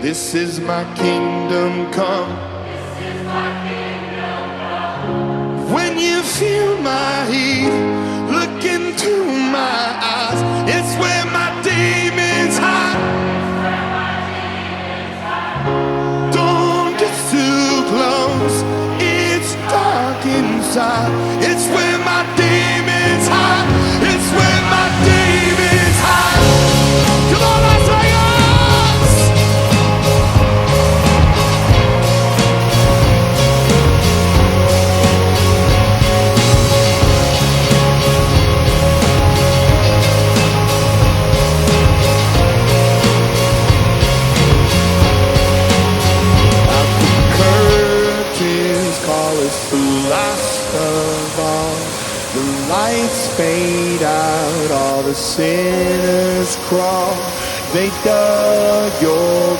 This is my kingdom come. When you feel my heat, look into my eyes. It's where my demons hide. Don't get too close, it's dark inside. It's where my demons hide. It's where my demons hide. Come on, Las Vegas! The last of all, the lights fade out, all the sinners crawl, they dug your